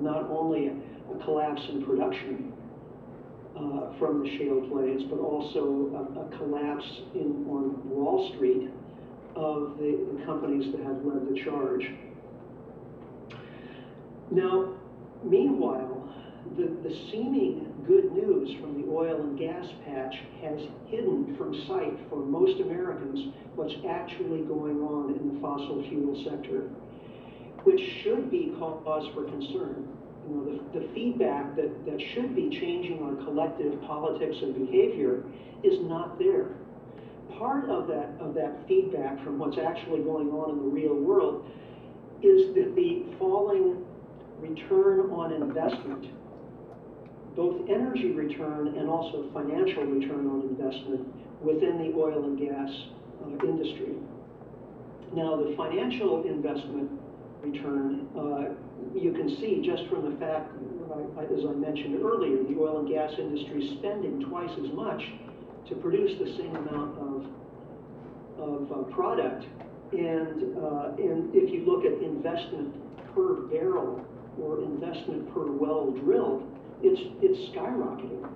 not only a collapse in production from the shale plays, but also a collapse on Wall Street of the companies that have led the charge. Now, meanwhile, the seeming good news from the oil and gas patch has hidden from sight for most Americans what's actually going on in the fossil fuel sector, which should be cause for concern. You know, the feedback that should be changing our collective politics and behavior is not there. Part of that feedback from what's actually going on in the real world is that the falling return on investment, both energy return and also financial return on investment within the oil and gas industry. Now, the financial investment return, you can see just from the fact, as I mentioned earlier, the oil and gas industry is spending twice as much to produce the same amount of product. And if you look at investment per barrel or investment per well drilled, it's skyrocketing.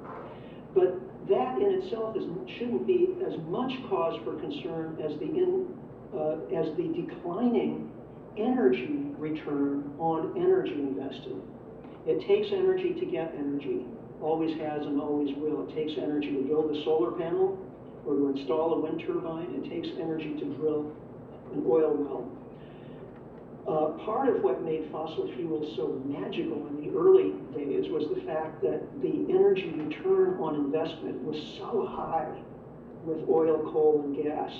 But that in itself shouldn't be as much cause for concern as the declining energy return on energy invested. It takes energy to get energy, always has and always will. It takes energy to build a solar panel or to install a wind turbine. It takes energy to drill an oil well. Part of what made fossil fuels so magical in the early days was the fact that the energy return on investment was so high with oil, coal, and gas.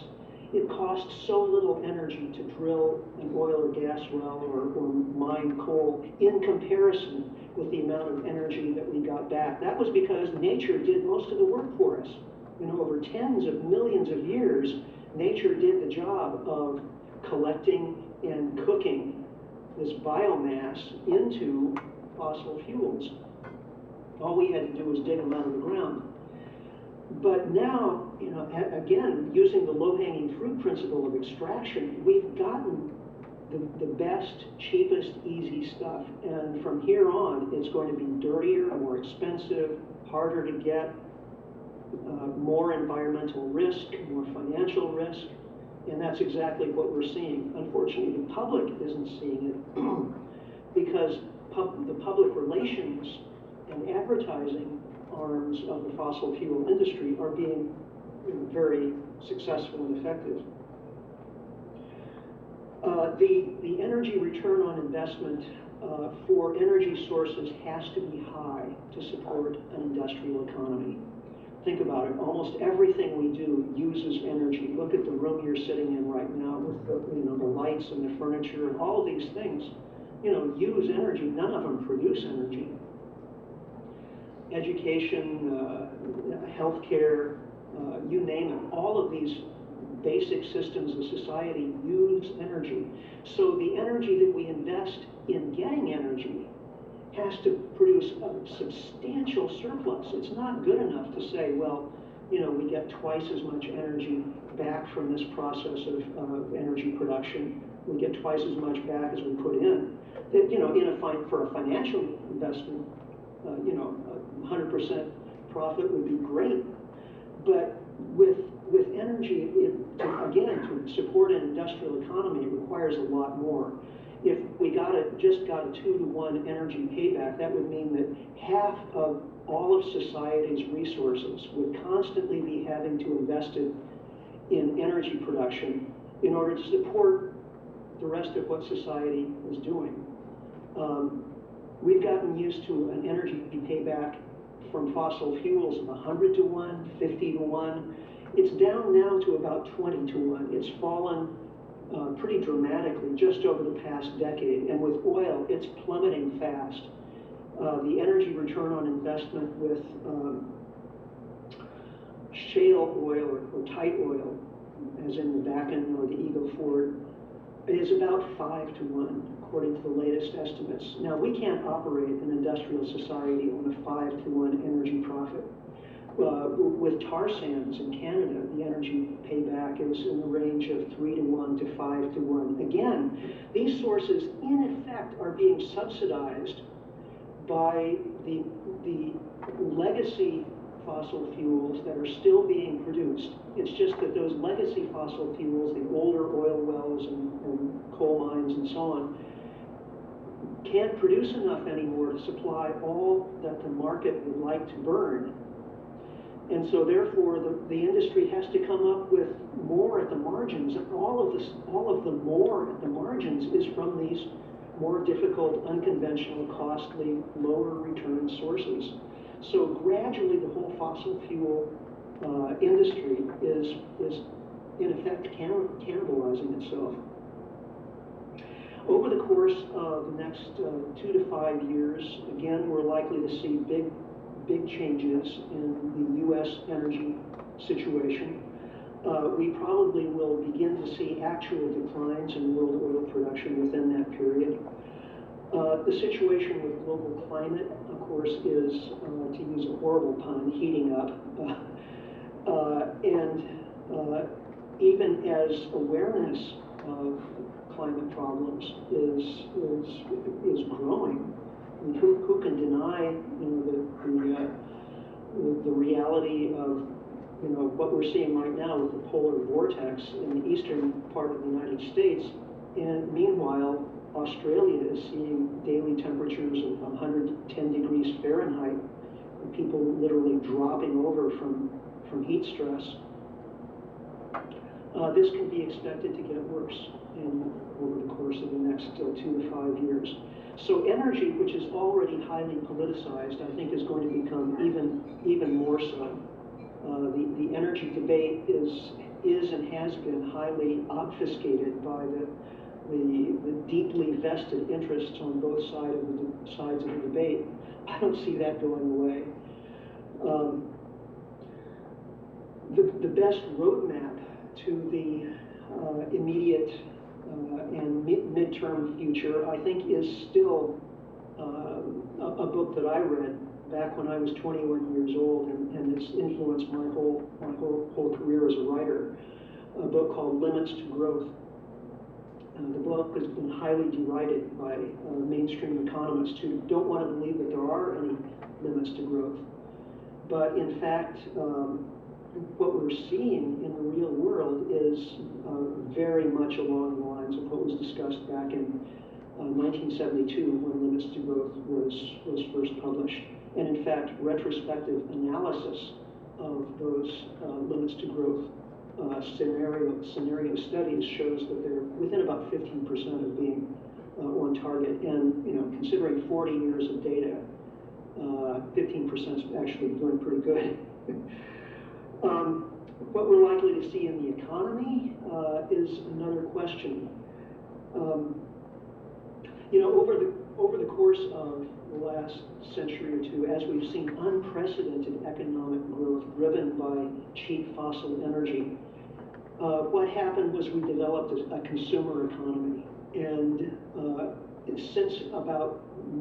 It cost so little energy to drill an oil or gas well or mine coal in comparison with the amount of energy that we got back. That was because nature did most of the work for us. You know, over tens of millions of years, nature did the job of collecting and cooking this biomass into fossil fuels. All we had to do was dig them out of the ground. But now, you know, again, using the low-hanging fruit principle of extraction, we've gotten the best, cheapest, easy stuff. And from here on, it's going to be dirtier, more expensive, harder to get, more environmental risk, more financial risk. And that's exactly what we're seeing. Unfortunately, the public isn't seeing it because the public relations and advertising arms of the fossil fuel industry are being very successful and effective. The energy return on investment for energy sources has to be high to support an industrial economy. Think about it. Almost everything we do uses energy. Look at the room you're sitting in right now with the lights and the furniture and all of these things, use energy. None of them produce energy. Education, healthcare, you name it. All of these basic systems of society use energy. So the energy that we invest in getting energy has to produce a substantial surplus. It's not good enough to say, well, we get twice as much energy back from this process of energy production. We get twice as much back as we put in. That, for a financial investment, 100% profit would be great. But with energy, to support an industrial economy, it requires a lot more. If we just got a 2-to-1 energy payback, that would mean that half of all of society's resources would constantly be having to invest it in energy production in order to support the rest of what society is doing. We've gotten used to an energy payback from fossil fuels of 100-to-1, 50-to-1. It's down now to about 20-to-1. It's fallen pretty dramatically just over the past decade, and with oil, it's plummeting fast. The energy return on investment with shale oil or tight oil, as in the Bakken or the Eagle Ford, is about 5-to-1, according to the latest estimates. Now, we can't operate an industrial society on a 5-to-1 energy profit. With tar sands in Canada, the energy payback is in the range of 3-to-1 to 5-to-1. Again, these sources, in effect, are being subsidized by the legacy fossil fuels that are still being produced. It's just that those legacy fossil fuels, the older oil wells and coal mines and so on, can't produce enough anymore to supply all that the market would like to burn. And so therefore the industry has to come up with more at the margins, and all of the more at the margins is from these more difficult, unconventional, costly, lower return sources. So gradually the whole fossil fuel industry is in effect cannibalizing itself. Over the course of the next 2 to 5 years, again, we're likely to see big changes in the U.S. energy situation. We probably will begin to see actual declines in world oil production within that period. The situation with global climate, of course, is, to use a horrible pun, heating up. Even as awareness of climate problems is growing, I mean, who can deny, the reality of, what we're seeing right now with the polar vortex in the eastern part of the United States, and meanwhile Australia is seeing daily temperatures of 110 degrees Fahrenheit, and people literally dropping over from heat stress. This can be expected to get worse over the course of the next 2 to 5 years. So energy, which is already highly politicized, I think is going to become even more so. The energy debate is and has been highly obfuscated by the deeply vested interests on both sides of the debate. I don't see that going away. The best roadmap to the immediate and midterm future, I think, is still a book that I read back when I was 21 years old, and it's influenced my whole career as a writer. A book called Limits to Growth. The book has been highly derided by mainstream economists who don't want to believe that there are any limits to growth. But in fact, what we're seeing in the real world is very much along the lines of what was discussed back in 1972 when Limits to Growth was first published. And in fact, retrospective analysis of those Limits to Growth scenario studies shows that they're within about 15% of being on target. And considering 40 years of data, 15% is actually doing pretty good. What we're likely to see in the economy is another question. Over the course of the last century or two, as we've seen unprecedented economic growth driven by cheap fossil energy, what happened was we developed a consumer economy. And since about the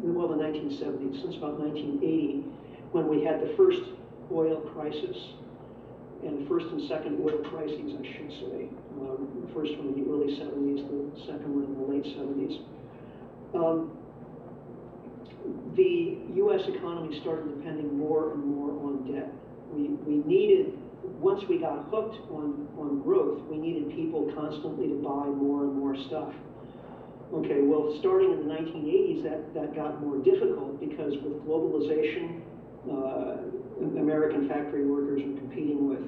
1970s, since about 1980, when we had the first oil crisis, and the first and second oil crises, I should say. The first one in the early 70s, the second one in the late 70s. The U.S. economy started depending more and more on debt. We needed, once we got hooked on growth, we needed people constantly to buy more and more stuff. Okay, well, starting in the 1980s, that got more difficult because with globalization, American factory workers were competing with